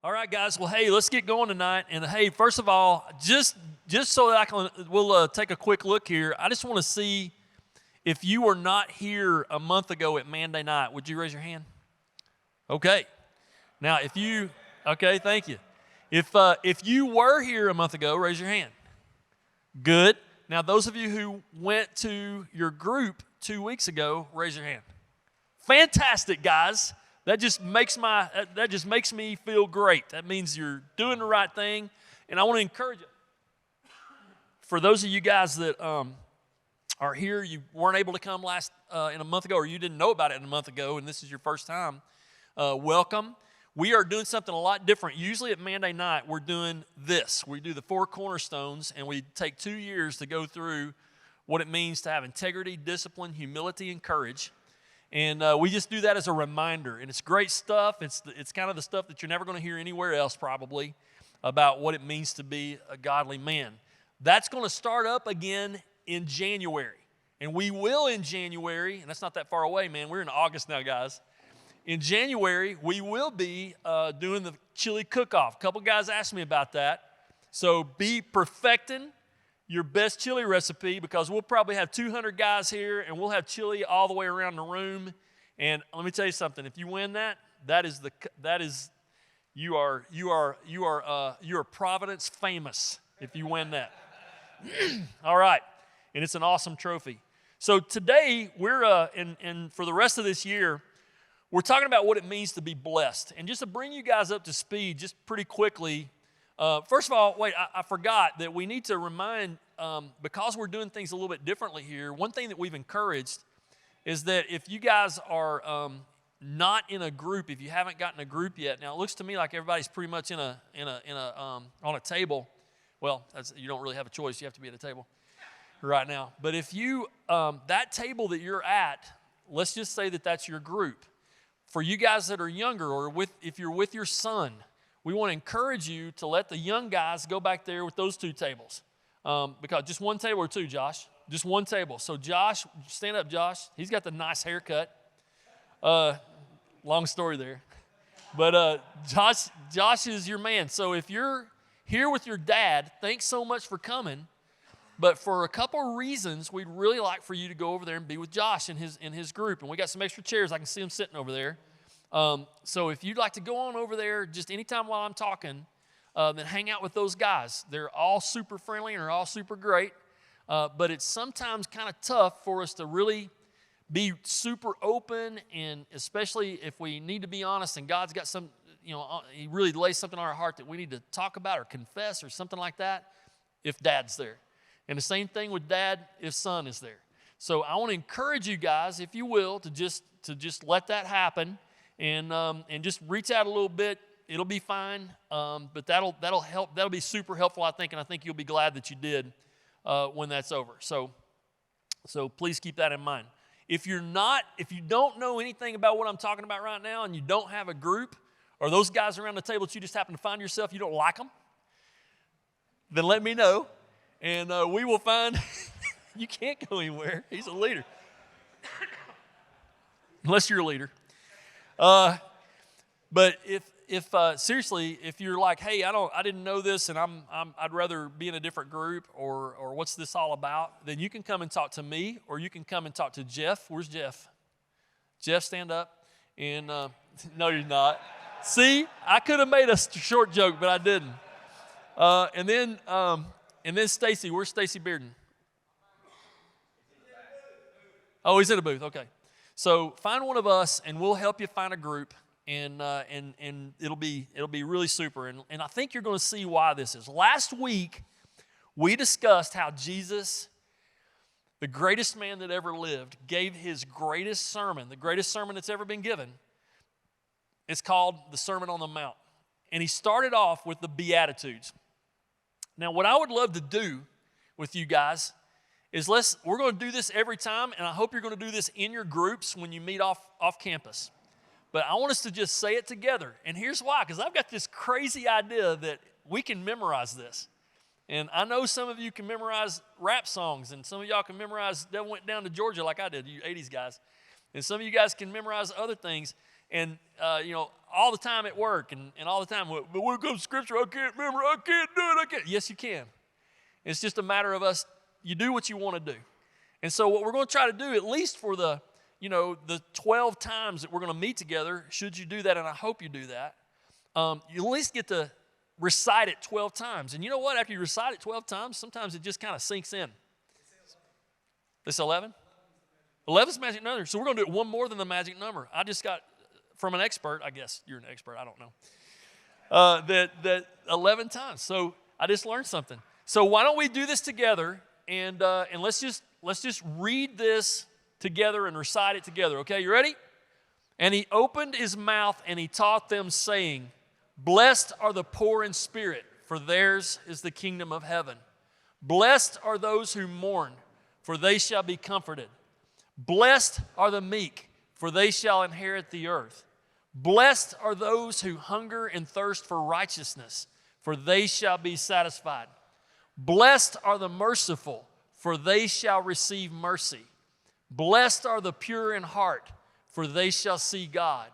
All right, guys. Well, hey, let's get going tonight. And hey, first of all, just so that we'll take a quick look here. I just want to see if you were not here a month ago at Monday night. Would you raise your hand? Okay. Now, okay, thank you. If you were here a month ago, raise your hand. Good. Now, those of you who went to your group 2 weeks ago, raise your hand. Fantastic, guys. That just makes me feel great. That means you're doing the right thing, and I want to encourage you. For those of you guys that are here, you weren't able to come in a month ago, or you didn't know about it in a month ago, and this is your first time. Welcome. We are doing something a lot different. Usually at Monday night, we're doing this. We do the 4 cornerstones, and we take 2 years to go through what it means to have integrity, discipline, humility, and courage. And we just do that as a reminder. And it's great stuff. It's kind of the stuff that you're never going to hear anywhere else probably about what it means to be a godly man. That's going to start up again in January. And we will in January, and that's not that far away, man. We're in August now, guys. In January, we will be doing the chili cook-off. A couple guys asked me about that. So be perfecting your best chili recipe, because we'll probably have 200 guys here, and we'll have chili all the way around the room. And let me tell you something: if you win you are Providence famous if you win that. All right, and it's an awesome trophy. So today we're and for the rest of this year, we're talking about what it means to be blessed. And just to bring you guys up to speed, just pretty quickly. First of all, I forgot that we need to remind, because we're doing things a little bit differently here, one thing that we've encouraged is that if you guys are not in a group, if you haven't gotten a group yet, now it looks to me like everybody's pretty much on a table. Well, you don't really have a choice. You have to be at a table right now. But if you, that table that you're at, let's just say that that's your group. For you guys that are younger, or if you're with your son, we want to encourage you to let the young guys go back there with those 2 tables. Because just one table or 2, Josh? Just one table. So Josh, stand up, Josh. He's got the nice haircut. Long story there. But Josh is your man. So if you're here with your dad, thanks so much for coming. But for a couple of reasons, we'd really like for you to go over there and be with Josh and his group. And we got some extra chairs. I can see them sitting over there. So if you'd like to go on over there just anytime while I'm talking, then hang out with those guys. They're all super friendly and they're all super great. But it's sometimes kind of tough for us to really be super open, and especially if we need to be honest and God's got some, He really lays something on our heart that we need to talk about or confess or something like that, if Dad's there. And the same thing with Dad if Son is there. So I want to encourage you guys, if you will, to just let that happen. And just reach out a little bit. It'll be fine. But that'll help. That'll be super helpful, I think, and I think you'll be glad that you did when that's over. So please keep that in mind. If you don't know anything about what I'm talking about right now, and you don't have a group, or those guys around the table that you just happen to find yourself, you don't like them, then let me know, and we will find. You can't go anywhere. He's a leader, unless you're a leader. But if seriously, if you're like, hey, I didn't know this, and I'd rather be in a different group, or what's this all about, then you can come and talk to me, or you can come and talk to Jeff. Where's Jeff? Jeff, stand up. And no, you're not. See, I could have made a short joke, but I didn't. And then Stacy. Where's Stacy Bearden? Oh, he's in a booth. Okay. So find one of us, and we'll help you find a group, and it'll be really super. And I think you're going to see why this is. Last week, we discussed how Jesus, the greatest man that ever lived, gave his greatest sermon, the greatest sermon that's ever been given. It's called the Sermon on the Mount. And he started off with the Beatitudes. Now, what I would love to do with you guys is we're going to do this every time, and I hope you're going to do this in your groups when you meet off campus. But I want us to just say it together. And here's why, because I've got this crazy idea that we can memorize this. And I know some of you can memorize rap songs, and some of y'all can memorize Devil Went Down to Georgia like I did, you 80s guys. And some of you guys can memorize other things. and all the time at work and all the time. But when it comes to Scripture, I can't remember. I can't do it. I can't. Yes, you can. It's just a matter of us. You do what you want to do. And so what we're going to try to do, at least for the 12 times that we're going to meet together, should you do that, and I hope you do that, you at least get to recite it 12 times. And you know what? After you recite it 12 times, sometimes it just kind of sinks in. This 11? 11's the magic number. So we're going to do it one more than the magic number. I just got from an expert, I guess you're an expert, I don't know, that 11 times. So I just learned something. So why don't we do this together, and let's just read this together and recite it together. Okay, you ready? And he opened his mouth and he taught them, saying, "Blessed are the poor in spirit, for theirs is the kingdom of heaven. Blessed are those who mourn, for they shall be comforted. Blessed are the meek, for they shall inherit the earth. Blessed are those who hunger and thirst for righteousness, for they shall be satisfied. Blessed are the merciful, for they shall receive mercy. Blessed are the pure in heart, for they shall see God.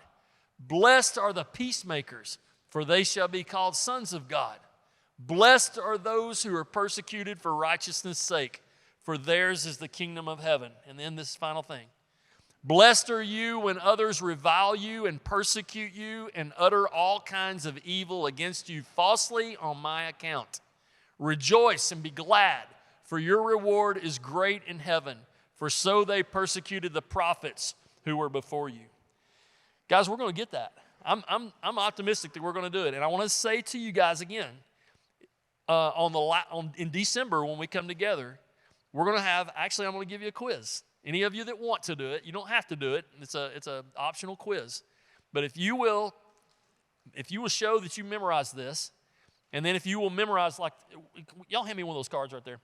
Blessed are the peacemakers, for they shall be called sons of God. Blessed are those who are persecuted for righteousness' sake, for theirs is the kingdom of heaven." And then this final thing. "Blessed are you when others revile you and persecute you and utter all kinds of evil against you falsely on my account. Rejoice and be glad, for your reward is great in heaven, for so they persecuted the prophets who were before you." Guys, we're going to get that. I'm optimistic that we're going to do it. And I want to say to you guys again, in December when we come together, we're going to have, actually I'm going to give you a quiz. Any of you that want to do it, you don't have to do it. It's an optional quiz. But if you will show that you memorize this, and then if you will memorize, like, y'all hand me one of those cards right there.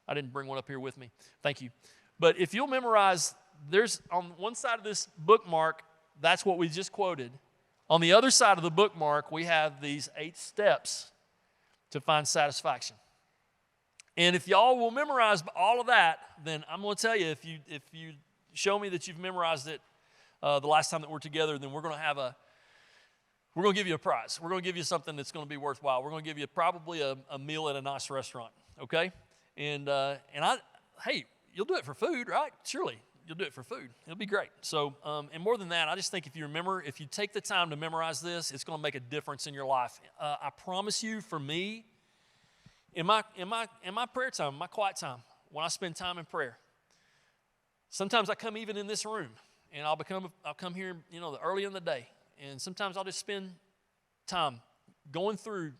I didn't bring one up here with me. Thank you. But if you'll memorize, there's on one side of this bookmark, that's what we just quoted. On the other side of the bookmark, we have these 8 steps to find satisfaction. And if y'all will memorize all of that, then I'm going to tell you, if you show me that you've memorized it the last time that we're together, then we're going to give you a prize. We're going to give you something that's going to be worthwhile. We're going to give you probably a meal at a nice restaurant, okay? And hey, you'll do it for food, right? Surely, you'll do it for food. It'll be great. So, and more than that, I just think if you take the time to memorize this, it's going to make a difference in your life. I promise you, for me, in my prayer time, my quiet time, when I spend time in prayer, sometimes I come even in this room, and I'll come here, early in the day, and sometimes I'll just spend time going through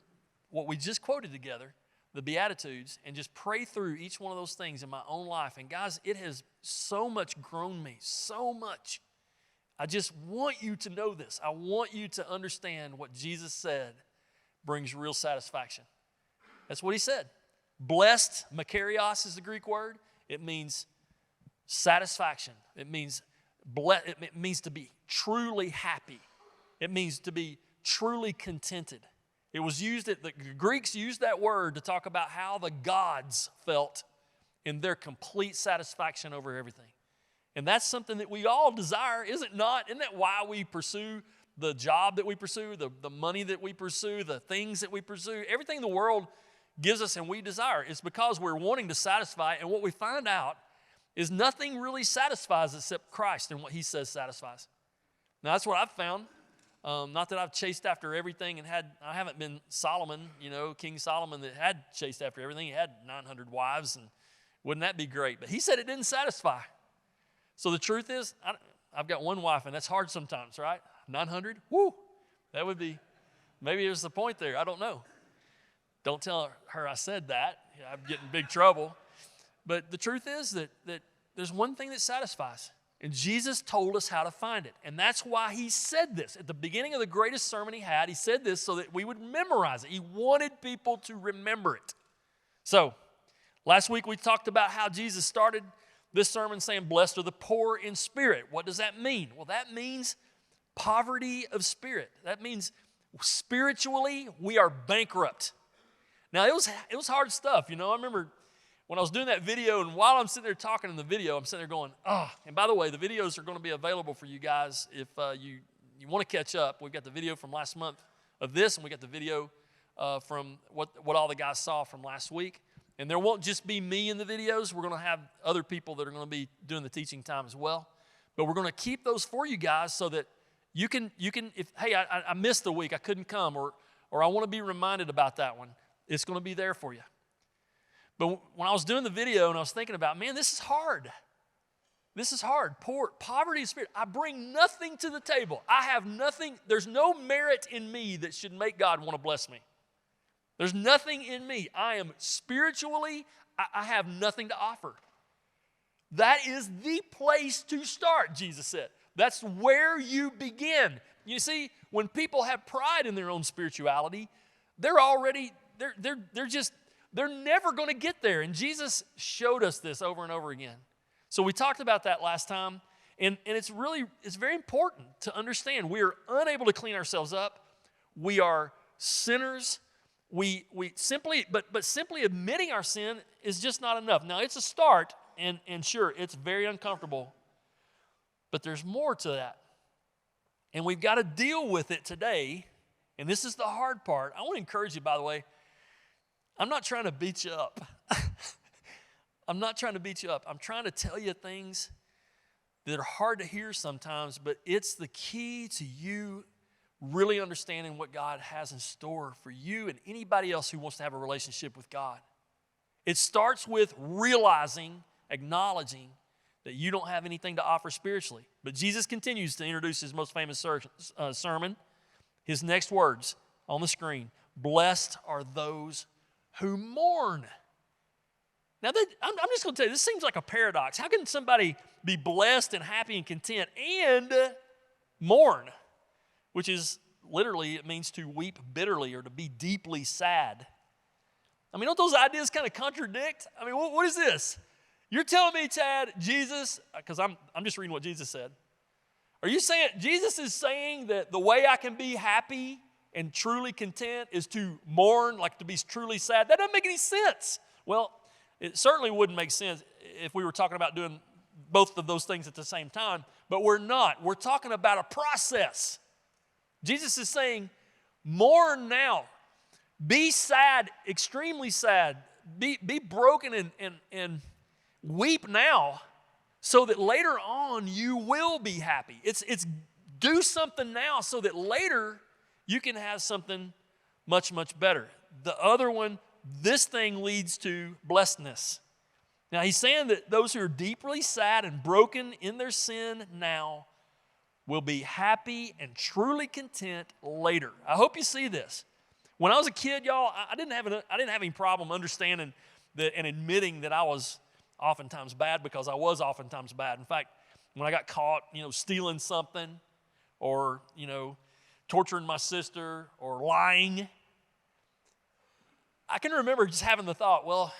what we just quoted together, the Beatitudes, and just pray through each one of those things in my own life. And guys, it has so much grown me, so much. I just want you to know this. I want you to understand what Jesus said brings real satisfaction. That's what he said. Blessed, makarios is the Greek word. It means satisfaction. It means to be truly happy. It means to be truly contented. It was the Greeks used that word to talk about how the gods felt in their complete satisfaction over everything. And that's something that we all desire, is it not? Isn't that why we pursue the job that we pursue, the money that we pursue, the things that we pursue, everything the world gives us and we desire? It's because we're wanting to satisfy, and what we find out is nothing really satisfies except Christ and what he says satisfies. Now, that's what I've found. Not that I've chased after everything I haven't been Solomon, King Solomon that had chased after everything. He had 900 wives, and wouldn't that be great? But he said it didn't satisfy. So the truth is, I've got one wife, and that's hard sometimes, right? 900? Woo! That would be, maybe there's the point there. I don't know. Don't tell her I said that. I'd get in big trouble. But the truth is that there's one thing that satisfies. And Jesus told us how to find it. And that's why he said this. At the beginning of the greatest sermon he had, he said this so that we would memorize it. He wanted people to remember it. So, last week we talked about how Jesus started this sermon saying, "Blessed are the poor in spirit." What does that mean? Well, that means poverty of spirit. That means spiritually we are bankrupt. Now, it was hard stuff. I remember when I was doing that video, and while I'm sitting there talking in the video, I'm sitting there going, and by the way, the videos are going to be available for you guys if you you want to catch up, we've got the video from last month of this, and we got the video from what all the guys saw from last week. And there won't just be me in the videos. We're going to have other people that are going to be doing the teaching time as well. But we're going to keep those for you guys so that you can if, hey, I missed the week, I couldn't come, or I want to be reminded about that one. It's going to be there for you. But when I was doing the video and I was thinking about, man, this is hard. This is hard. Poverty of spirit. I bring nothing to the table. I have nothing. There's no merit in me that should make God want to bless me. There's nothing in me. I am spiritually, I have nothing to offer. That is the place to start, Jesus said. That's where you begin. You see, when people have pride in their own spirituality, they're never going to get there. And Jesus showed us this over and over again. So we talked about that last time, and it's very important to understand we are unable to clean ourselves up. We are sinners. We simply admitting our sin is just not enough. Now it's a start, and sure, it's very uncomfortable, but there's more to that. And we've got to deal with it today, and this is the hard part. I want to encourage you, by the way, I'm not trying to beat you up. I'm not trying to beat you up. I'm trying to tell you things that are hard to hear sometimes, but it's the key to you really understanding what God has in store for you and anybody else who wants to have a relationship with God. It starts with realizing, acknowledging that you don't have anything to offer spiritually. But Jesus continues to introduce his most famous sermon. His next words on the screen: blessed are those who mourn. Now, I'm just going to tell you, this seems like a paradox. How can somebody be blessed and happy and content and mourn? Which is literally, it means to weep bitterly or to be deeply sad. I mean, don't those ideas kind of contradict? I mean, what is this? You're telling me, Chad, Jesus, because I'm just reading what Jesus said. Are you saying, Jesus is saying that the way I can be happy and truly content is to mourn, like to be truly sad? That doesn't make any sense. Well, it certainly wouldn't make sense if we were talking about doing both of those things at the same time, but we're not. We're talking about a process. Jesus is saying, mourn now. Be sad, extremely sad. Be broken and weep now so that later on you will be happy. It's do something now so that later you can have something much, much better. The other one, this thing leads to blessedness. Now, he's saying that those who are deeply sad and broken in their sin now will be happy and truly content later. I hope you see this. When I was a kid, y'all, I didn't have any problem understanding and admitting that I was oftentimes bad, because I was oftentimes bad. In fact, when I got caught, stealing something, or, torturing my sister, or lying, I can remember just having the thought, well,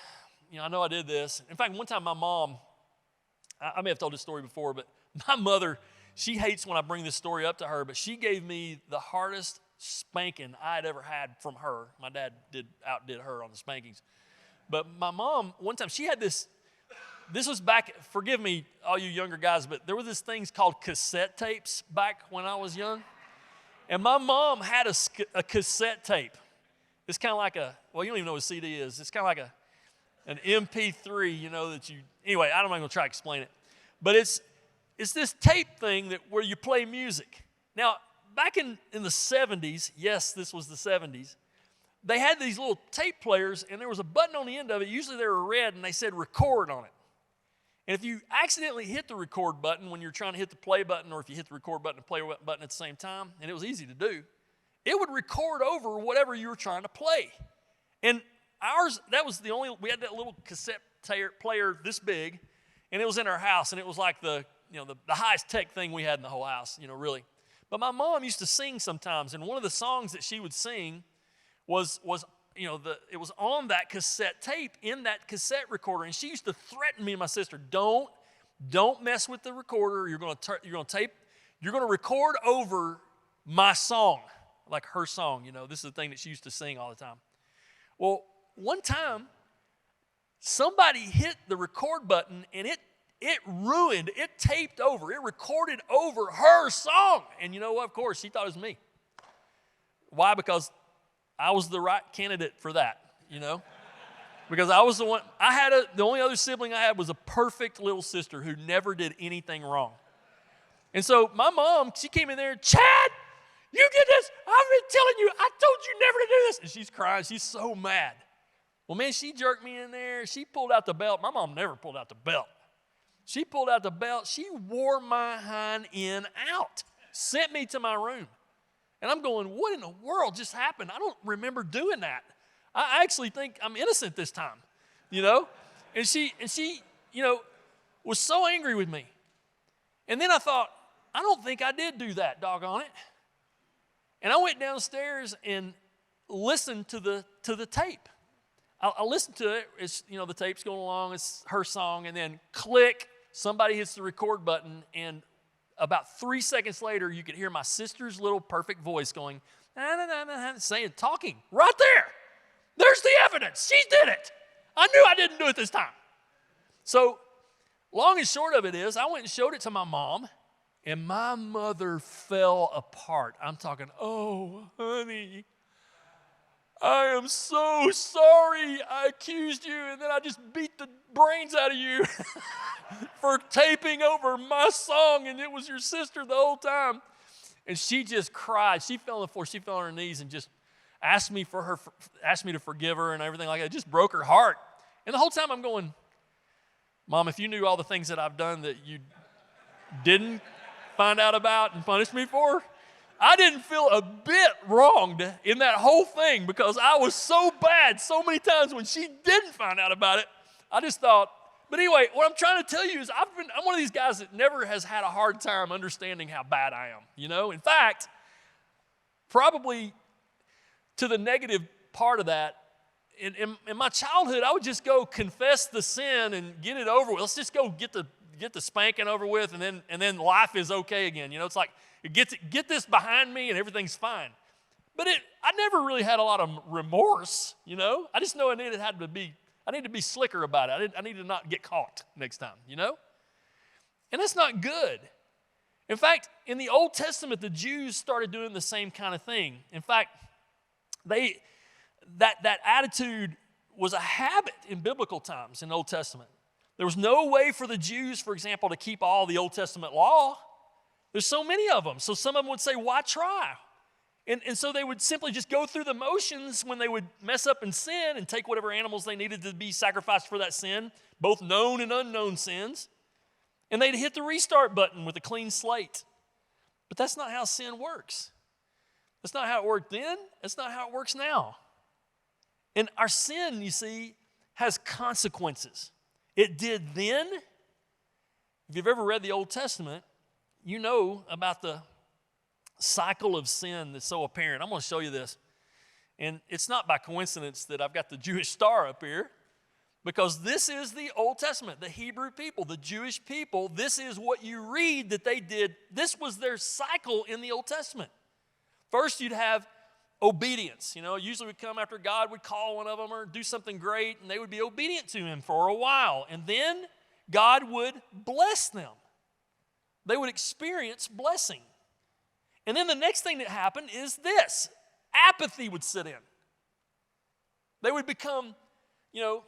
I know I did this. In fact, one time my mom, I may have told this story before, but my mother, she hates when I bring this story up to her, but she gave me the hardest spanking I'd ever had from her. My dad outdid her on the spankings. But my mom, one time, she had this was back, forgive me, all you younger guys, but there were these things called cassette tapes back when I was young. And my mom had a cassette tape. It's kind of like you don't even know what a CD is. It's kind of like an MP3, anyway, I'm not going to try to explain it. But it's this tape thing where you play music. Now, back in the 70s, yes, this was the 70s, they had these little tape players, and there was a button on the end of it. Usually they were red, and they said record on it. And if you accidentally hit the record button when you're trying to hit the play button, or if you hit the record button and play button at the same time, and it was easy to do, it would record over whatever you were trying to play. And ours, we had that little cassette player this big, and it was in our house, and it was like the highest tech thing we had in the whole house, really. But my mom used to sing sometimes, and one of the songs that she would sing was it was on that cassette tape in that cassette recorder, and she used to threaten me and my sister, don't mess with the recorder. You're going to record over my song, like her song. This is the thing that she used to sing all the time. Well, one time somebody hit the record button, and it ruined, it taped over, it recorded over her song. And you know what? Of course, she thought it was me. Why? Because I was the right candidate for that, you know? Because I was the one, the only other sibling I had was a perfect little sister who never did anything wrong. And so my mom, she came in there, Chad, you did this. I've been telling you, I told you never to do this. And she's crying. She's so mad. Well, man, she jerked me in there. She pulled out the belt. My mom never pulled out the belt. She pulled out the belt. She wore my hind end out, sent me to my room. And I'm going, what in the world just happened? I don't remember doing that. I actually think I'm innocent this time, you know? And she, you know, was so angry with me. And then I thought, I don't think I did do that, doggone it. And I went downstairs and listened to the tape. I listened to it. It's, you know, the tape's going along. It's her song. And then click, somebody hits the record button. And about 3 seconds later, you could hear my sister's little perfect voice going, saying, talking right there. There's the evidence. She did it. I knew I didn't do it this time. So long and short of it is, I went and showed it to my mom. And my mother fell apart. I'm talking, oh, honey, I am so sorry I accused you, and then I just beat the brains out of you for taping over my song, and it was your sister the whole time. And she just cried. She fell on the floor. She fell on her knees and just asked me to forgive her and everything like that. It just broke her heart. And the whole time I'm going, Mom, if you knew all the things that I've done that you didn't find out about and punish me for, I didn't feel a bit wronged in that whole thing because I was so bad so many times when she didn't find out about it. I just thought, but anyway, what I'm trying to tell you is I'm one of these guys that never has had a hard time understanding how bad I am, you know? In fact, probably to the negative part of that, in my childhood, I would just go confess the sin and get it over with. Let's just go get the spanking over with, and then life is okay again. You know, it's like, get this behind me and everything's fine. But I never really had a lot of remorse, you know. I just know I needed to be slicker about it. I needed to not get caught next time, you know. And that's not good. In fact, in the Old Testament, the Jews started doing the same kind of thing. In fact, that attitude was a habit in biblical times in the Old Testament. There was no way for the Jews, for example, to keep all the Old Testament law. There's so many of them. So some of them would say, why try? And so they would simply just go through the motions when they would mess up and sin and take whatever animals they needed to be sacrificed for that sin, both known and unknown sins. And they'd hit the restart button with a clean slate. But that's not how sin works. That's not how it worked then. That's not how it works now. And our sin, you see, has consequences. It did then. If you've ever read the Old Testament, you know about the cycle of sin that's so apparent. I'm going to show you this. And it's not by coincidence that I've got the Jewish star up here, because this is the Old Testament, the Hebrew people, the Jewish people. This is what you read that they did. This was their cycle in the Old Testament. First, you'd have obedience. You know, usually would come after God would call one of them or do something great, and they would be obedient to him for a while. And then God would bless them. They would experience blessing. And then the next thing that happened is this. Apathy would set in. They would become, you know,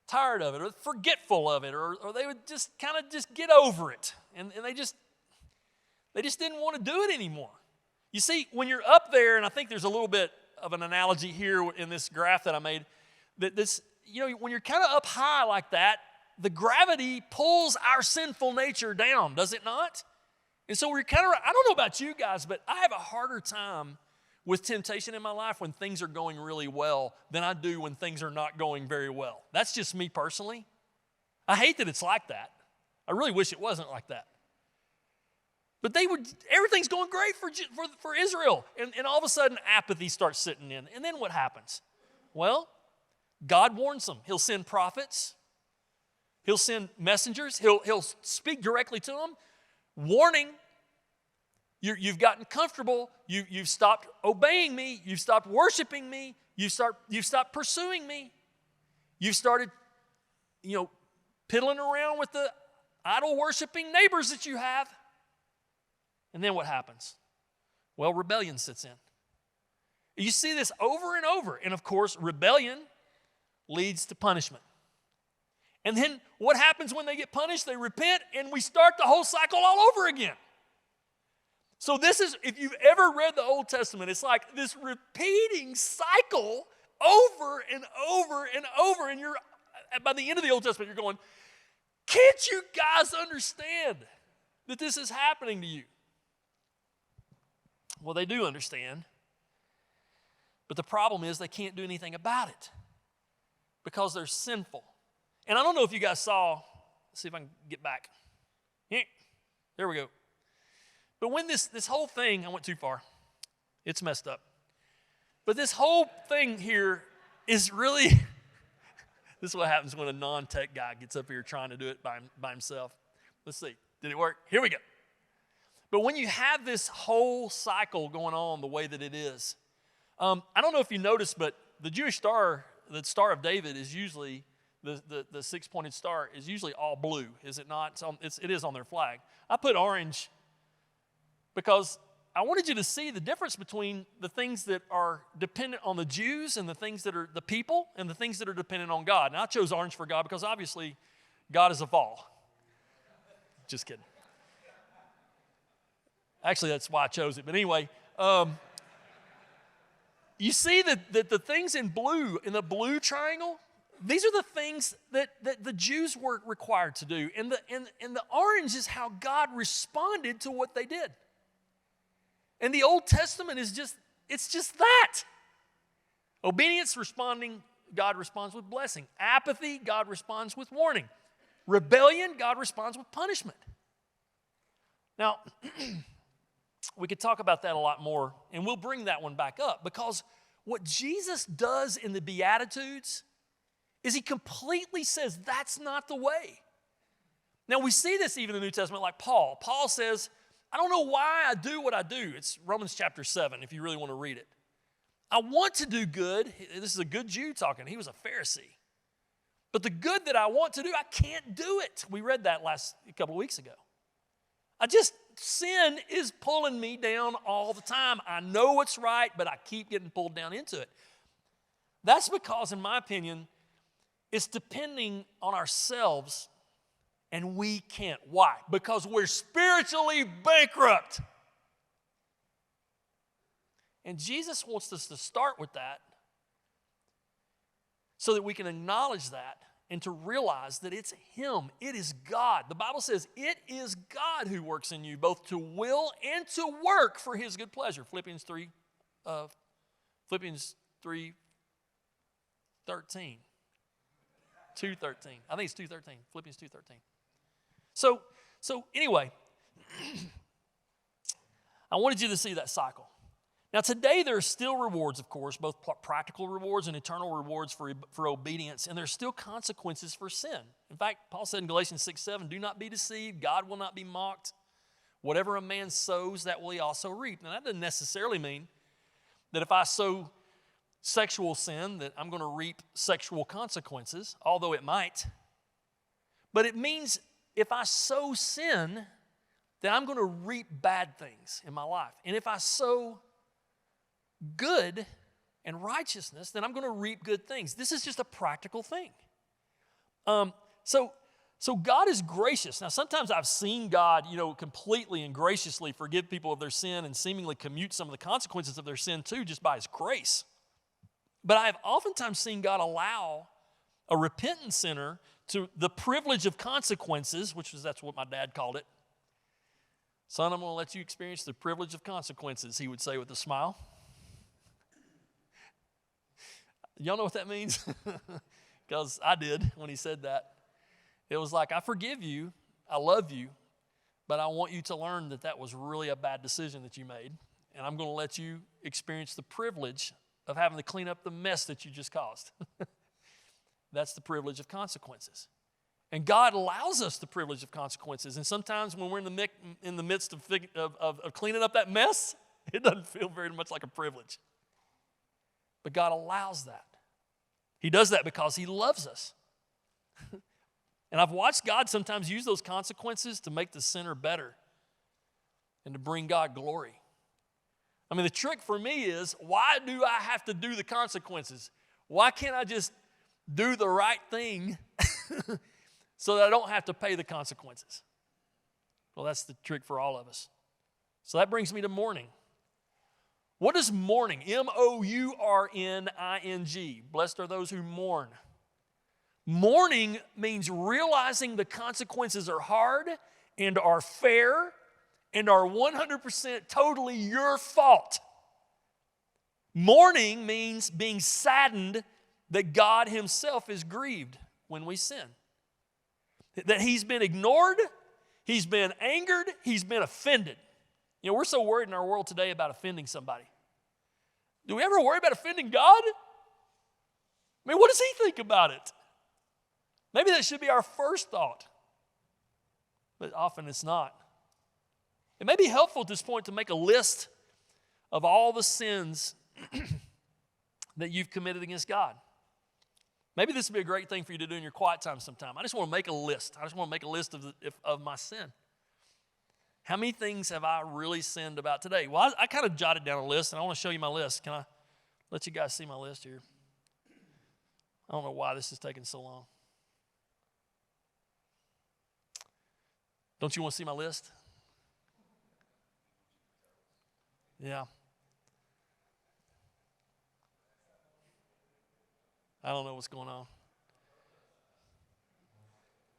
tired of it or forgetful of it, or they would just kind of just get over it. And they just didn't want to do it anymore. You see, when you're up there, and I think there's a little bit of an analogy here in this graph that I made, that this, you know, when you're kind of up high like that, the gravity pulls our sinful nature down, does it not? And so we're kind of, I don't know about you guys, but I have a harder time with temptation in my life when things are going really well than I do when things are not going very well. That's just me personally. I hate that it's like that. I really wish it wasn't like that. But everything's going great for Israel. And all of a sudden, apathy starts sitting in. And then what happens? Well, God warns them. He'll send prophets. He'll send messengers. He'll speak directly to them. Warning, you've gotten comfortable. You've stopped obeying me. You've stopped worshiping me. You've stopped pursuing me. You've started, piddling around with the idol-worshiping neighbors that you have. And then what happens? Well, rebellion sits in. You see this over and over. And of course, rebellion leads to punishment. And then what happens when they get punished? They repent, and we start the whole cycle all over again. So this is, if you've ever read the Old Testament, it's like this repeating cycle over and over and over. And you're, by the end of the Old Testament, you're going, can't you guys understand that this is happening to you? Well, they do understand. But the problem is they can't do anything about it because they're sinful. And I don't know if you guys saw, let's see if I can get back. Yeah, there we go. But when this whole thing, I went too far. It's messed up. But this whole thing here is really, this is what happens when a non-tech guy gets up here trying to do it by himself. Let's see, did it work? Here we go. But when you have this whole cycle going on the way that it is, I don't know if you noticed, but the Jewish star, the Star of David is usually, the six-pointed star is usually all blue, is it not? It is on their flag. I put orange because I wanted you to see the difference between the things that are dependent on the Jews and the things that are the people and the things that are dependent on God. And I chose orange for God because obviously God is of all. Just kidding. Actually, that's why I chose it. But anyway, you see that the things in blue, in the blue triangle, these are the things that the Jews were required to do. And the orange is how God responded to what they did. And the Old Testament is it's just that. Obedience responding, God responds with blessing. Apathy, God responds with warning. Rebellion, God responds with punishment. Now, we could talk about that a lot more, and we'll bring that one back up because what Jesus does in the Beatitudes is he completely says that's not the way. Now, we see this even in the New Testament like Paul. Paul says, I don't know why I do what I do. It's Romans chapter 7, if you really want to read it. I want to do good. This is a good Jew talking. He was a Pharisee. But the good that I want to do, I can't do it. We read that a couple of weeks ago. Sin is pulling me down all the time. I know what's right, but I keep getting pulled down into it. That's because, in my opinion, it's depending on ourselves, and we can't. Why? Because we're spiritually bankrupt. And Jesus wants us to start with that so that we can acknowledge that and to realize that it's Him. It is God. The Bible says it is God who works in you both to will and to work for His good pleasure. Philippians 3, 13. 2:13. I think it's 2:13. Philippians 2:13. So anyway, I wanted you to see that cycle. Now today there are still rewards, of course, both practical rewards and eternal rewards for obedience, and there's still consequences for sin. In fact, Paul said in Galatians 6:7, do not be deceived, God will not be mocked. Whatever a man sows, that will he also reap. Now that doesn't necessarily mean that if I sow sexual sin, that I'm going to reap sexual consequences, although it might. But it means if I sow sin, then I'm going to reap bad things in my life. And if I sow good and righteousness, then I'm going to reap good things. This is just a practical thing. So God is gracious. Now, sometimes I've seen God, completely and graciously forgive people of their sin and seemingly commute some of the consequences of their sin too, just by His grace. But I have oftentimes seen God allow a repentant sinner to the privilege of consequences, that's what my dad called it. Son, I'm going to let you experience the privilege of consequences, he would say with a smile. Y'all know what that means? Because I did when he said that. It was like, I forgive you, I love you, but I want you to learn that was really a bad decision that you made, and I'm going to let you experience the privilege of having to clean up the mess that you just caused. That's the privilege of consequences. And God allows us the privilege of consequences, and sometimes when we're in the midst of cleaning up that mess, it doesn't feel very much like a privilege. But God allows that. He does that because He loves us. And I've watched God sometimes use those consequences to make the sinner better and to bring God glory. I mean, the trick for me is, why do I have to do the consequences? Why can't I just do the right thing so that I don't have to pay the consequences? Well, that's the trick for all of us. So that brings me to mourning. What is mourning? M-O-U-R-N-I-N-G. Blessed are those who mourn. Mourning means realizing the consequences are hard and are fair and are 100% totally your fault. Mourning means being saddened that God himself is grieved when we sin. That he's been ignored, he's been angered, he's been offended. You know, we're so worried in our world today about offending somebody. Do we ever worry about offending God? I mean, what does he think about it? Maybe that should be our first thought, but often it's not. It may be helpful at this point to make a list of all the sins that you've committed against God. Maybe this would be a great thing for you to do in your quiet time sometime. I just want to make a list. I just want to make a list of my sin. How many things have I really sinned about today? Well, I kind of jotted down a list, and I want to show you my list. Can I let you guys see my list here? I don't know why this is taking so long. Don't you want to see my list? Yeah. I don't know what's going on.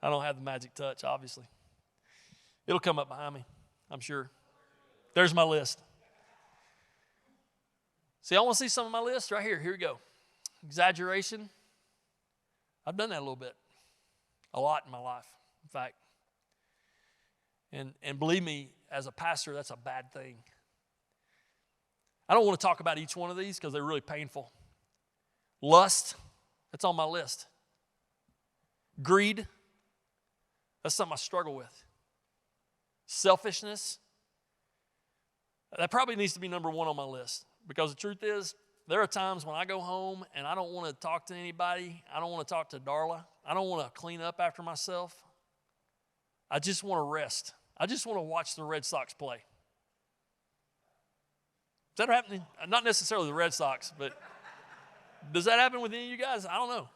I don't have the magic touch, obviously. It'll come up behind me, I'm sure. There's my list. See, I want to see some of my list right here. Here we go. Exaggeration. I've done that a little bit. A lot in my life, in fact. And believe me, as a pastor, that's a bad thing. I don't want to talk about each one of these because they're really painful. Lust, that's on my list. Greed, that's something I struggle with. Selfishness, that probably needs to be number one on my list, because the truth is, there are times when I go home and I don't want to talk to anybody. I don't want to talk to Darla. I don't want to clean up after myself. I just want to rest. I just want to watch the Red Sox play. Is that happening? Not necessarily the Red Sox, but does that happen with any of you guys? I don't know.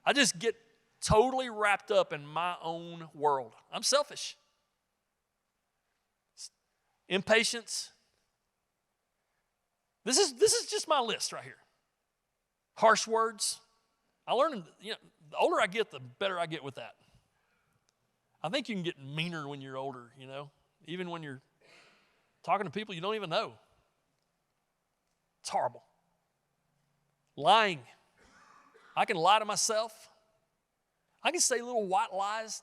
I just get totally wrapped up in my own world. I'm selfish. Impatience. This is just my list right here. Harsh words. I learned, the older I get, the better I get with that. I think you can get meaner when you're older, even when you're talking to people you don't even know. It's horrible. Lying. I can lie to myself. I can say little white lies.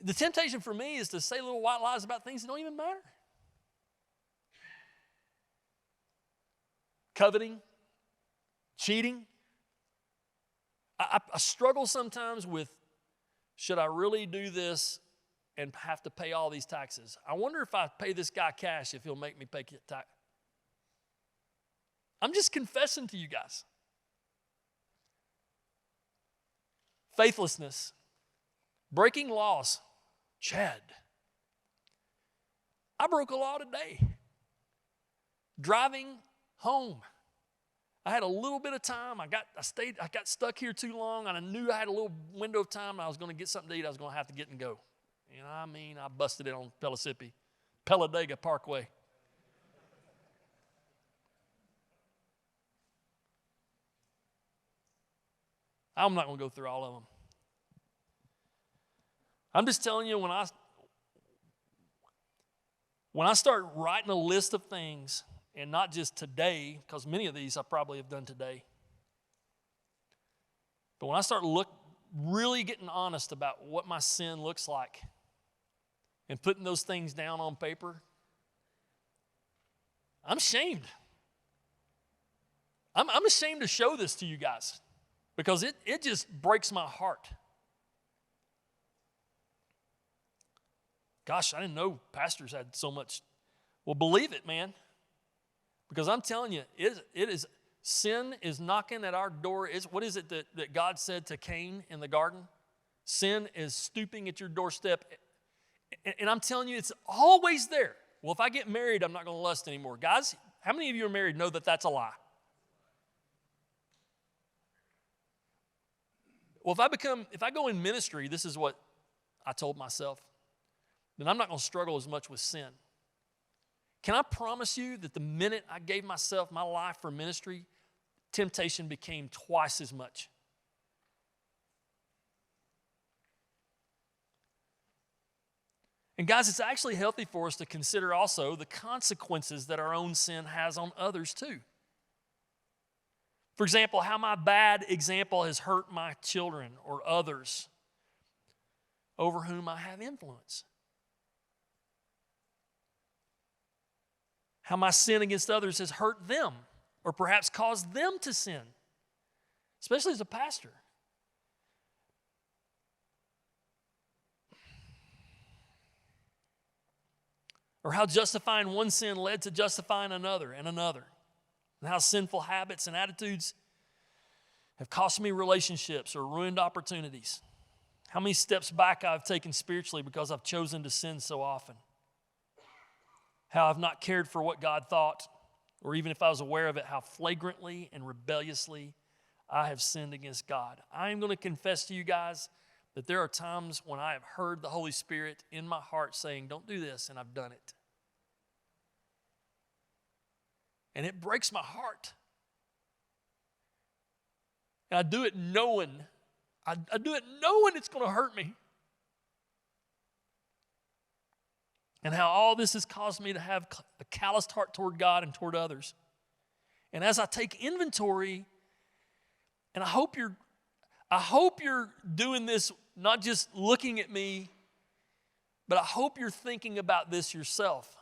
The temptation for me is to say little white lies about things that don't even matter. Coveting. Cheating. I struggle sometimes with, should I really do this and have to pay all these taxes? I wonder if I pay this guy cash, if he'll make me pay tax. I'm just confessing to you guys. Faithlessness. Breaking laws. Chad. I broke a law today. Driving home. I had a little bit of time. I got stuck here too long, and I knew I had a little window of time, and I was going to get something to eat. I was going to have to get and go. And I busted it on Talladega Parkway. I'm not going to go through all of them. I'm just telling you, when I start writing a list of things, and not just today, because many of these I probably have done today, but when I start really getting honest about what my sin looks like and putting those things down on paper, I'm ashamed. I'm ashamed to show this to you guys because it just breaks my heart. Gosh, I didn't know pastors had so much. Well, believe it, man. Because I'm telling you, it is sin is knocking at our door. What is it that God said to Cain in the garden? Sin is stooping at your doorstep. And I'm telling you, it's always there. Well, if I get married, I'm not going to lust anymore. Guys, how many of you are married know that that's a lie? Well, if I go in ministry, this is what I told myself, then I'm not going to struggle as much with sin. Can I promise you that the minute I gave myself my life for ministry, temptation became twice as much? And guys, it's actually healthy for us to consider also the consequences that our own sin has on others too. For example, how my bad example has hurt my children or others over whom I have influence. How my sin against others has hurt them or perhaps caused them to sin, especially as a pastor. Or how justifying one sin led to justifying another and another. And how sinful habits and attitudes have cost me relationships or ruined opportunities. How many steps back I've taken spiritually because I've chosen to sin so often. How I've not cared for what God thought, or even if I was aware of it, how flagrantly and rebelliously I have sinned against God. I am going to confess to you guys that there are times when I have heard the Holy Spirit in my heart saying, don't do this, and I've done it. And it breaks my heart. And I do it knowing, it's going to hurt me. And how all this has caused me to have a calloused heart toward God and toward others. And as I take inventory, and I hope you're doing this, not just looking at me, but I hope you're thinking about this yourself.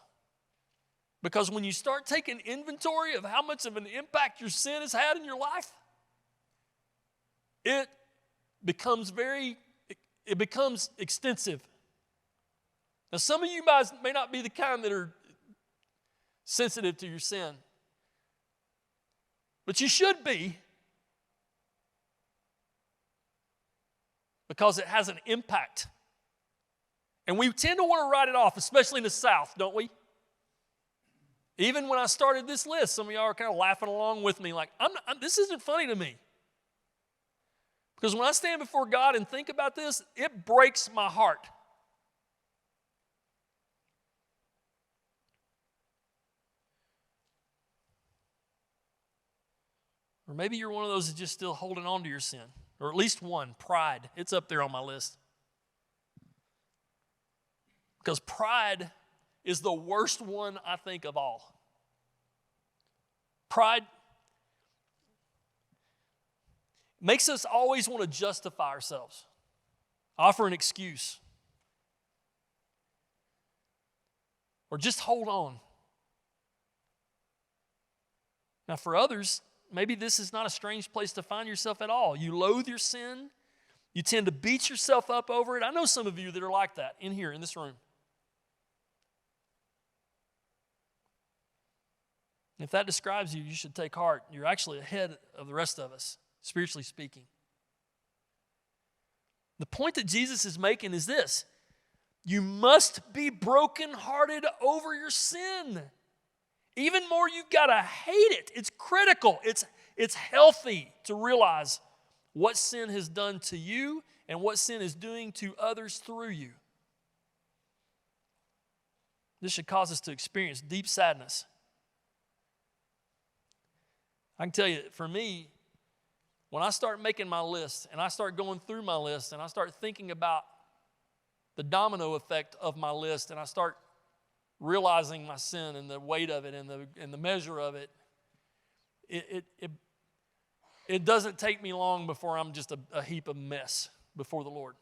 Because when you start taking inventory of how much of an impact your sin has had in your life, it becomes extensive. Now, some of you guys may not be the kind that are sensitive to your sin, but you should be, because it has an impact. And we tend to want to write it off, especially in the South, don't we? Even when I started this list, some of y'all are kind of laughing along with me like, this isn't funny to me. Because when I stand before God and think about this, it breaks my heart. Or maybe you're one of those that's just still holding on to your sin. Or at least one, pride. It's up there on my list. Because pride is the worst one, I think, of all. Pride makes us always want to justify ourselves, offer an excuse, or just hold on. Now, for others, maybe this is not a strange place to find yourself at all. You loathe your sin. You tend to beat yourself up over it. I know some of you that are like that in here, in this room. If that describes you, you should take heart. You're actually ahead of the rest of us, spiritually speaking. The point that Jesus is making is this: you must be brokenhearted over your sin. Even more, you've got to hate it. It's critical. It's healthy to realize what sin has done to you and what sin is doing to others through you. This should cause us to experience deep sadness. I can tell you, for me, when I start making my list and I start going through my list and I start thinking about the domino effect of my list and I start realizing my sin and the weight of it and the measure of it, it doesn't take me long before I'm just a heap of mess before the Lord.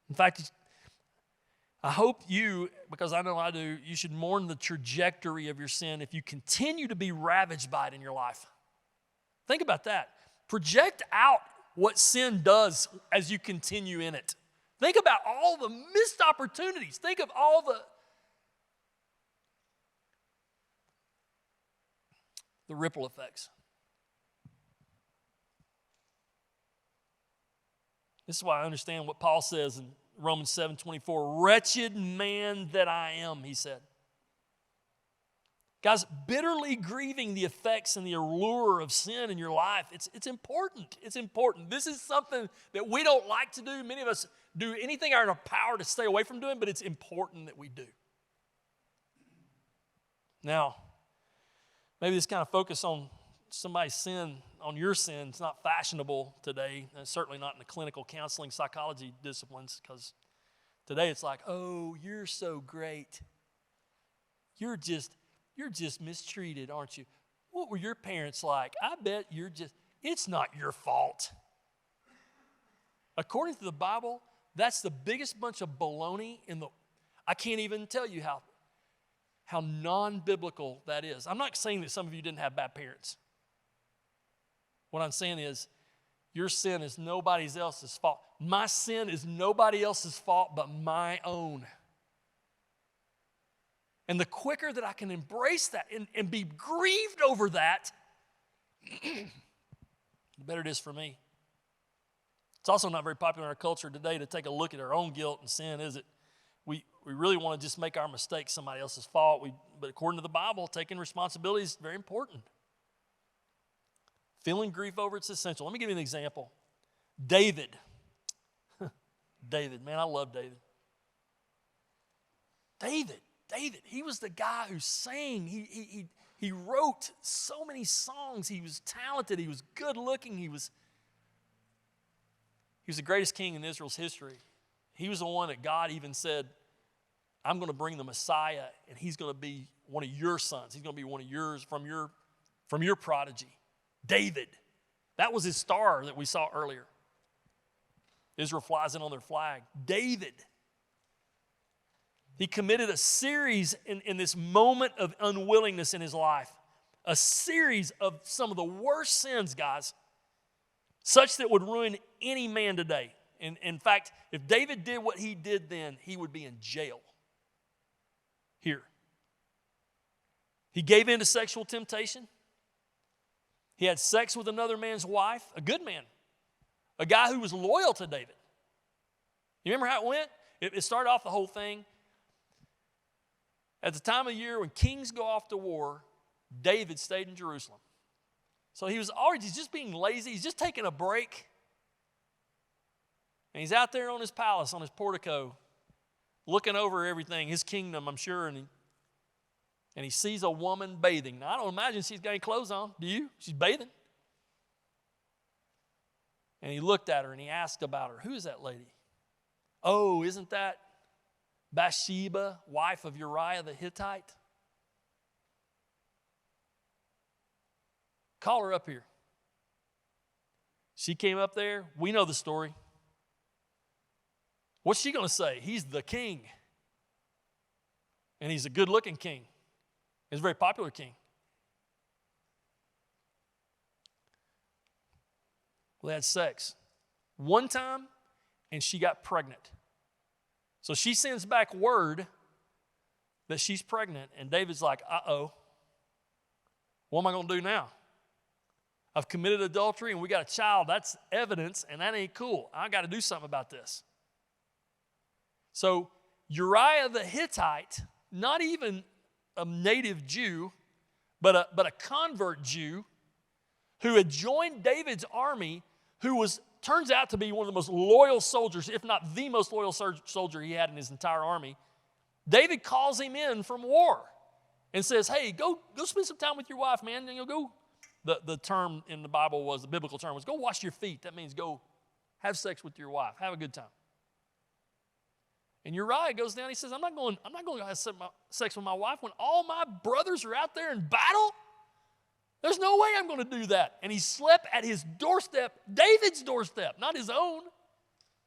In fact, I hope you, because I know I do, you should mourn the trajectory of your sin if you continue to be ravaged by it in your life. Think about that. Project out what sin does as you continue in it. Think about all the missed opportunities. Think of all The ripple effects. This is why I understand what Paul says in Romans 7:24. Wretched man that I am, he said. Guys, bitterly grieving the effects and the allure of sin in your life, it's important. It's important. This is something that we don't like to do. Many of us do anything in our power to stay away from doing, but it's important that we do. Now, maybe this kind of focus on somebody's sin, on your sin, it's not fashionable today, and certainly not in the clinical counseling psychology disciplines, because today it's like, oh, you're so great. You're just mistreated, aren't you? What were your parents like? I bet it's not your fault. According to the Bible, that's the biggest bunch of baloney I can't even tell you how non-biblical that is. I'm not saying that some of you didn't have bad parents. What I'm saying is, your sin is nobody else's fault. My sin is nobody else's fault but my own. And the quicker that I can embrace that and be grieved over that, the better it is for me. It's also not very popular in our culture today to take a look at our own guilt and sin, is it? We really want to just make our mistakes somebody else's fault. But according to the Bible, taking responsibility is very important. Feeling grief over it's essential. Let me give you an example. David. David, man, I love David. David, he was the guy who sang. He wrote so many songs. He was talented. He was good looking. He was the greatest king in Israel's history. He was the one that God even said, I'm going to bring the Messiah, and he's going to be one of your sons. He's going to be one of yours from your prodigy. David. That was his star that we saw earlier. Israel flies in on their flag. David. He committed a series in this moment of unwillingness in his life. A series of some of the worst sins, guys, such that would ruin any man today. In fact, if David did what he did then, he would be in jail. Here. He gave in to sexual temptation. He had sex with another man's wife, a good man, a guy who was loyal to David. You remember how it went? It started off the whole thing. At the time of year when kings go off to war, David stayed in Jerusalem. So he's just being lazy. He's just taking a break. And he's out there on his palace, on his portico, looking over everything, his kingdom, I'm sure, and he sees a woman bathing. Now, I don't imagine she's got any clothes on. Do you? She's bathing. And he looked at her and he asked about her. Who is that lady? Oh, isn't that Bathsheba, wife of Uriah the Hittite? Call her up here. She came up there. We know the story. What's she going to say? He's the king. And he's a good-looking king. He's a very popular king. Well, they had sex one time, and she got pregnant. So she sends back word that she's pregnant, and David's like, uh-oh. What am I going to do now? I've committed adultery, and we got a child. That's evidence, and that ain't cool. I got to do something about this. So Uriah the Hittite, not even a native Jew, but a convert Jew who had joined David's army, who turns out to be one of the most loyal soldiers, if not the most loyal soldier he had in his entire army. David calls him in from war and says, hey, go spend some time with your wife, man. And you'll go. The term in the Bible the biblical term was go wash your feet. That means go have sex with your wife. Have a good time. And Uriah goes down. He says, I'm not going to have sex with my wife when all my brothers are out there in battle. There's no way I'm going to do that. And he slept at his doorstep, David's doorstep, not his own.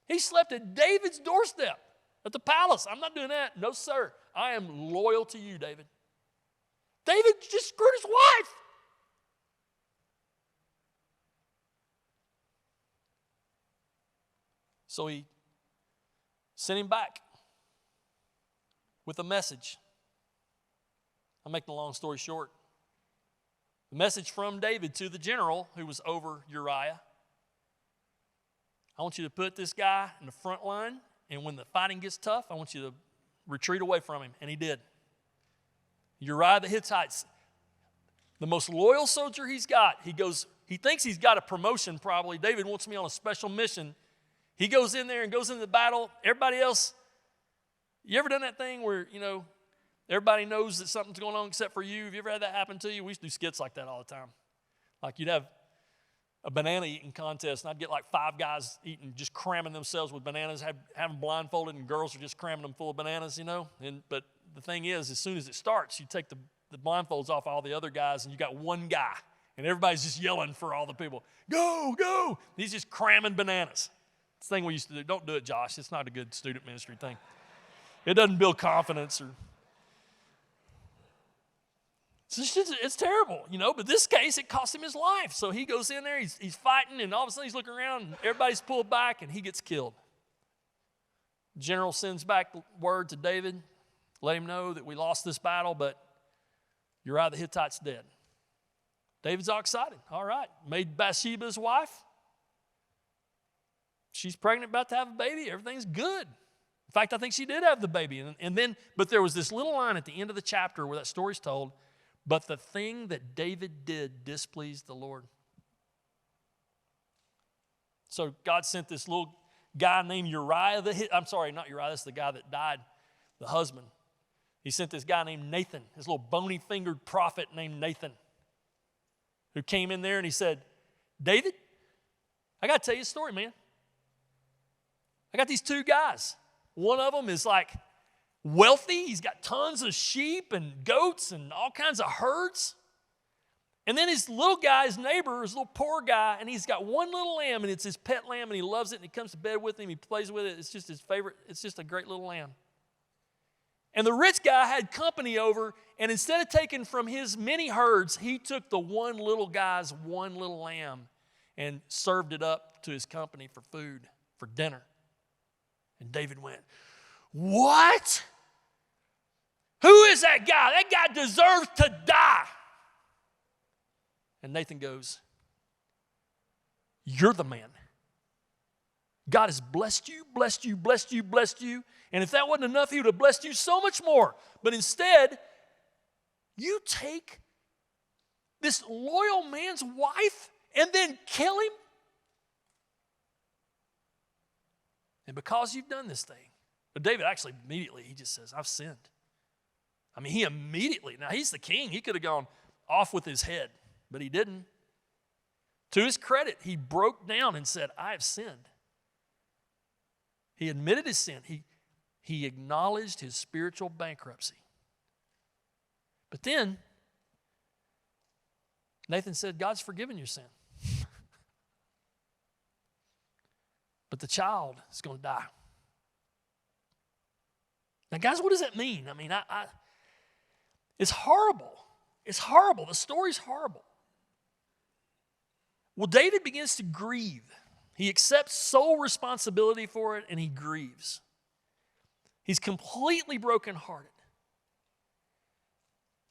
He slept at David's doorstep at the palace. I'm not doing that. No, sir. I am loyal to you, David. David just screwed his wife. So he sent him back with a message. I'll make the long story short. The message from David to the general who was over Uriah. I want you to put this guy in the front line, and when the fighting gets tough, I want you to retreat away from him. And he did. Uriah the Hittite, the most loyal soldier he's got. He thinks he's got a promotion probably. David wants me on a special mission. He goes in there and goes into the battle. Everybody else, you ever done that thing where, everybody knows that something's going on except for you? Have you ever had that happen to you? We used to do skits like that all the time. Like you'd have a banana eating contest, and I'd get like 5 guys eating, just cramming themselves with bananas, have them blindfolded, and girls are just cramming them full of bananas, But the thing is, as soon as it starts, you take the blindfolds off all the other guys, and you got one guy, and everybody's just yelling for all the people, go, go. He's just cramming bananas. It's the thing we used to do. Don't do it, Josh. It's not a good student ministry thing. It doesn't build confidence or... It's terrible, but this case, it cost him his life. So he goes in there, he's fighting, and all of a sudden he's looking around, and everybody's pulled back, and he gets killed. The general sends back word to David, let him know that we lost this battle, but Uriah the Hittite's dead. David's all excited. All right, made Bathsheba his wife. She's pregnant, about to have a baby. Everything's good. In fact, I think she did have the baby. But there was this little line at the end of the chapter where that story's told, but the thing that David did displeased the Lord. So God sent this little guy named Uriah I'm sorry, not Uriah, that's the guy that died, the husband. He sent this guy named Nathan, this little bony-fingered prophet named Nathan, who came in there and he said, David, I got to tell you a story, man. I got these 2 guys. One of them is like wealthy. He's got tons of sheep and goats and all kinds of herds. And then his little guy, his neighbor, is a little poor guy, and he's got one little lamb, and it's his pet lamb, and he loves it, and he comes to bed with him. He plays with it. It's just his favorite. It's just a great little lamb. And the rich guy had company over, and instead of taking from his many herds, he took the one little guy's one little lamb and served it up to his company for food, for dinner. And David went, what? Who is that guy? That guy deserves to die. And Nathan goes, you're the man. God has blessed you, blessed you, blessed you, blessed you. And if that wasn't enough, he would have blessed you so much more. But instead, you take this loyal man's wife and then kill him? And because you've done this thing. But David actually immediately, he just says, I've sinned. I mean, he immediately, now he's the king. He could have gone off with his head, but he didn't. To his credit, he broke down and said, I have sinned. He admitted his sin. He acknowledged his spiritual bankruptcy. But then, Nathan said, God's forgiven your sin. But the child is going to die. Now, guys, what does that mean? I mean, it's horrible. It's horrible. The story's horrible. Well, David begins to grieve. He accepts sole responsibility for it, and he grieves. He's completely brokenhearted.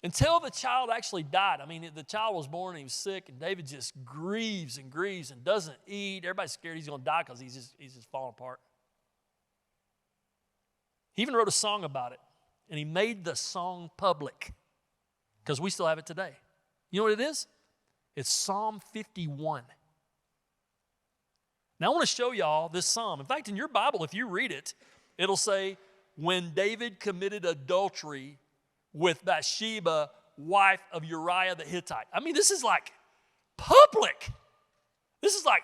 Until the child actually died. I mean, the child was born and he was sick, and David just grieves and grieves and doesn't eat. Everybody's scared he's going to die because he's just falling apart. He even wrote a song about it, and he made the song public because we still have it today. You know what it is? It's Psalm 51. Now, I want to show y'all this psalm. In fact, in your Bible, if you read it, it'll say, when David committed adultery with Bathsheba, wife of Uriah the Hittite. I mean, this is like public. This is like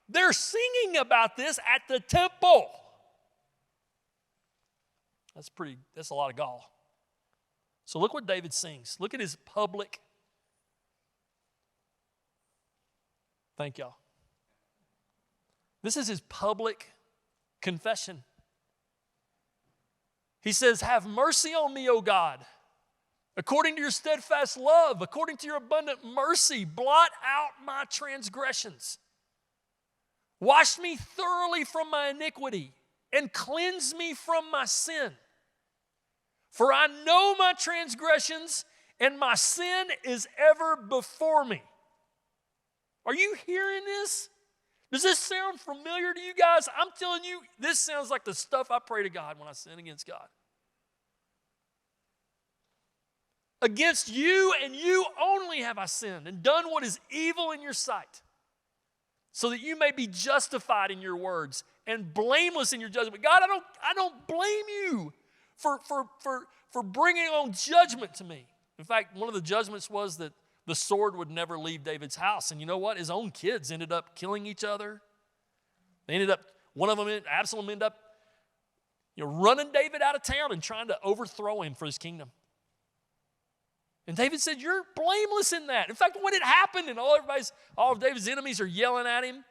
they're singing about this at the temple. That's a lot of gall. So look what David sings. Look at his public. Thank y'all. This is his public confession. He says, have mercy on me, O God. According to your steadfast love, according to your abundant mercy, blot out my transgressions. Wash me thoroughly from my iniquity and cleanse me from my sin. For I know my transgressions, and my sin is ever before me. Are you hearing this? Does this sound familiar to you guys? I'm telling you, this sounds like the stuff I pray to God when I sin against God. Against you and you only have I sinned and done what is evil in your sight, so that you may be justified in your words and blameless in your judgment. God, I don't blame you for bringing on judgment to me. In fact, one of the judgments was that the sword would never leave David's house. And you know what? His own kids ended up killing each other. One of them, Absalom, ended up running David out of town and trying to overthrow him for his kingdom. And David said, you're blameless in that. In fact, when it happened and all of David's enemies are yelling at him,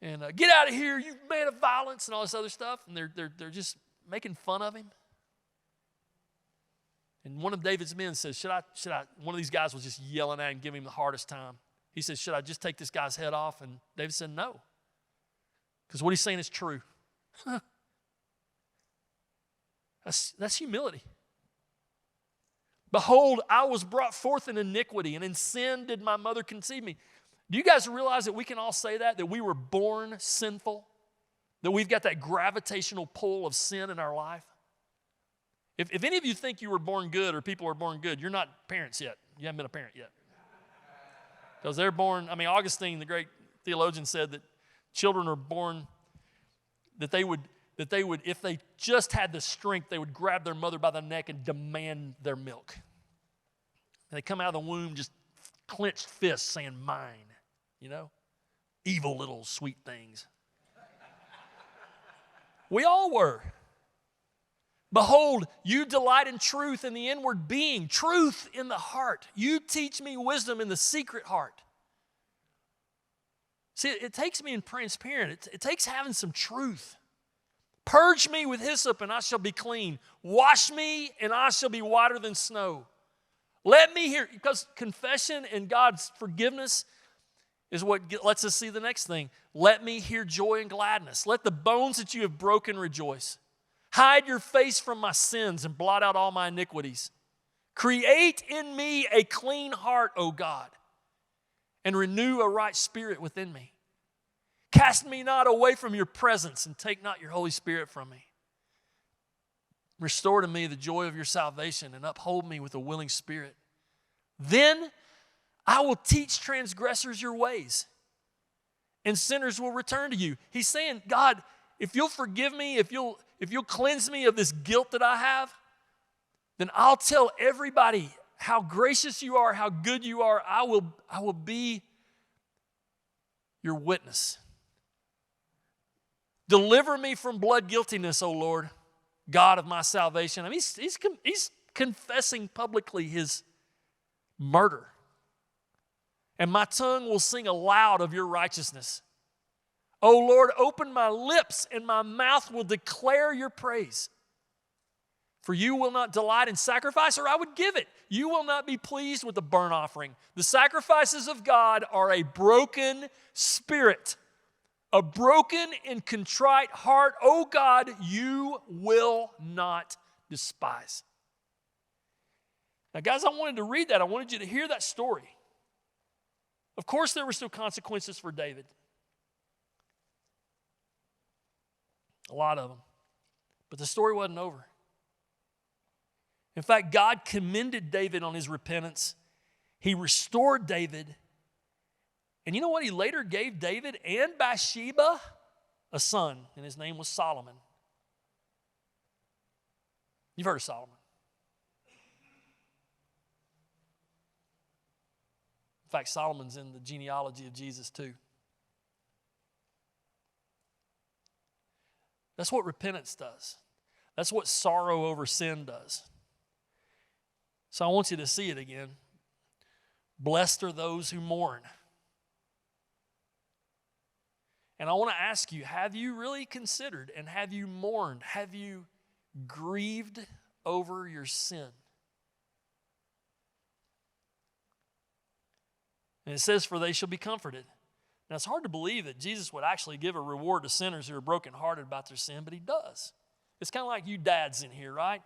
and get out of here, you man of violence, and all this other stuff, and they're just making fun of him. And one of David's men says, should I, one of these guys was just yelling at him, giving him the hardest time. He says, should I just take this guy's head off? And David said, no. Because what he's saying is true. That's humility. Behold, I was brought forth in iniquity, and in sin did my mother conceive me. Do you guys realize that we can all say that we were born sinful? That we've got that gravitational pull of sin in our life? If any of you think you were born good or people are born good, you're not parents yet. You haven't been a parent yet. Because they're born, Augustine, the great theologian, said that children are born, that they would, if they just had the strength, they would grab their mother by the neck and demand their milk. And they come out of the womb just clenched fists saying, mine, evil little sweet things. We all were. Behold, you delight in truth in the inward being, truth in the heart. You teach me wisdom in the secret heart. See, it takes being transparent. It takes having some truth. Purge me with hyssop and I shall be clean. Wash me and I shall be whiter than snow. Let me hear, because confession and God's forgiveness is what lets us see the next thing. Let me hear joy and gladness. Let the bones that you have broken rejoice. Hide your face from my sins and blot out all my iniquities. Create in me a clean heart, O God, and renew a right spirit within me. Cast me not away from your presence and take not your Holy Spirit from me. Restore to me the joy of your salvation and uphold me with a willing spirit. Then I will teach transgressors your ways, and sinners will return to you. He's saying, God, if you'll forgive me, if you'll cleanse me of this guilt that I have, then I'll tell everybody how gracious you are, how good you are. I will be your witness. Deliver me from blood guiltiness, O Lord, God of my salvation. He's confessing publicly his murder. And my tongue will sing aloud of your righteousness. O Lord, open my lips, and my mouth will declare your praise. For you will not delight in sacrifice, or I would give it. You will not be pleased with the burnt offering. The sacrifices of God are a broken spirit, a broken and contrite heart. O God, you will not despise. Now, guys, I wanted to read that. I wanted you to hear that story. Of course, there were still consequences for David. A lot of them. But the story wasn't over. In fact, God commended David on his repentance. He restored David. And you know what? He later gave David and Bathsheba a son, and his name was Solomon. You've heard of Solomon. In fact, Solomon's in the genealogy of Jesus too. That's what repentance does. That's what sorrow over sin does. So I want you to see it again. Blessed are those who mourn. And I want to ask you, have you really considered and have you mourned? Have you grieved over your sin? And it says, for they shall be comforted. Now, it's hard to believe that Jesus would actually give a reward to sinners who are brokenhearted about their sin, but he does. It's kind of like you dads in here, right?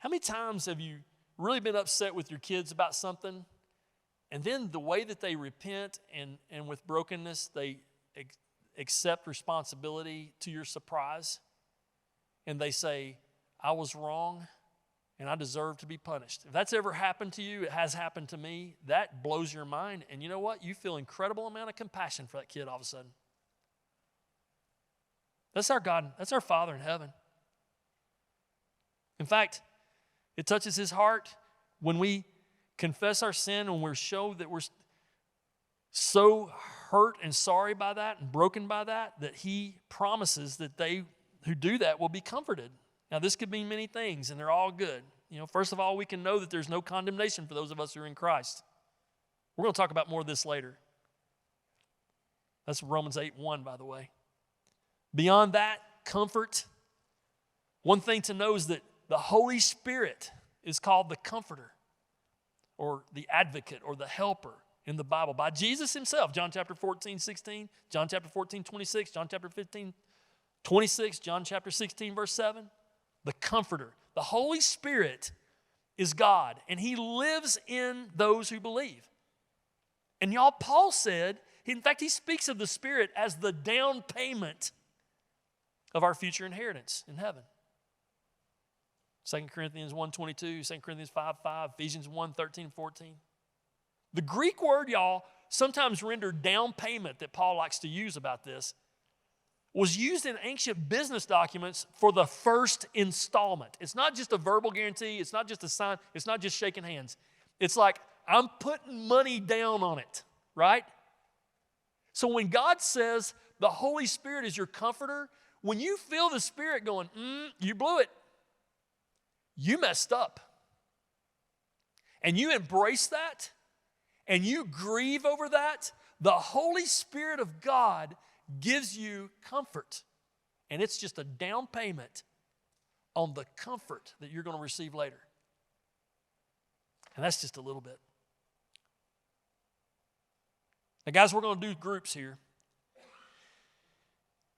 How many times have you really been upset with your kids about something, and then the way that they repent and with brokenness, they accept responsibility to your surprise, and they say, I was wrong, and I deserve to be punished. If that's ever happened to you, it has happened to me, that blows your mind. And you know what? You feel incredible amount of compassion for that kid all of a sudden. That's our God. That's our Father in heaven. In fact, it touches his heart when we confess our sin and we're shown that we're so hurt and sorry by that and broken by that, that he promises that they who do that will be comforted. Now, this could mean many things, and they're all good. First of all, we can know that there's no condemnation for those of us who are in Christ. We're going to talk about more of this later. That's Romans 8:1, by the way. Beyond that, comfort. One thing to know is that the Holy Spirit is called the Comforter, or the Advocate, or the Helper in the Bible by Jesus himself. John chapter 14:16, John chapter 14:26, John chapter 15:26, John chapter 16, verse 7. The Comforter. The Holy Spirit is God, and he lives in those who believe. And y'all, Paul said, in fact, he speaks of the Spirit as the down payment of our future inheritance in heaven. 2 Corinthians 1:22, 2 Corinthians 5:5, Ephesians 1:13-14. The Greek word, y'all, sometimes rendered down payment that Paul likes to use about this, was used in ancient business documents for the first installment. It's not just a verbal guarantee. It's not just a sign. It's not just shaking hands. It's like, I'm putting money down on it, right? So when God says the Holy Spirit is your comforter, when you feel the Spirit going, you blew it, you messed up, and you embrace that, and you grieve over that, the Holy Spirit of God gives you comfort. And it's just a down payment on the comfort that you're going to receive later. And that's just a little bit. Now, guys, we're going to do groups here.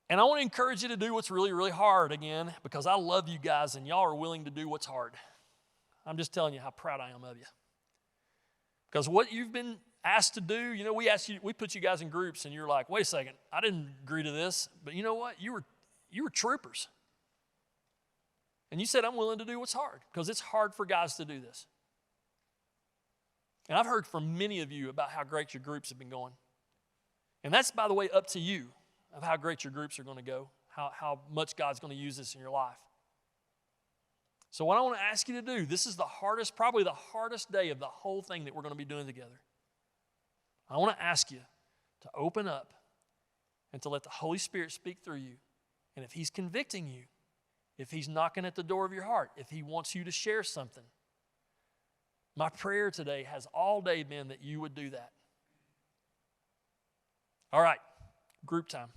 And I want to encourage you to do what's really, really hard again, because I love you guys and y'all are willing to do what's hard. I'm just telling you how proud I am of you. Because what you've been asked to do, we put you guys in groups and you're like, wait a second, I didn't agree to this, but you know what? You were troopers. And you said, I'm willing to do what's hard, because it's hard for guys to do this. And I've heard from many of you about how great your groups have been going. And that's, by the way, up to you of how great your groups are going to go, how much God's going to use this in your life. So what I want to ask you to do, this is probably the hardest day of the whole thing that we're going to be doing together. I want to ask you to open up and to let the Holy Spirit speak through you. And if he's convicting you, if he's knocking at the door of your heart, if he wants you to share something, my prayer today has all day been that you would do that. All right, group time.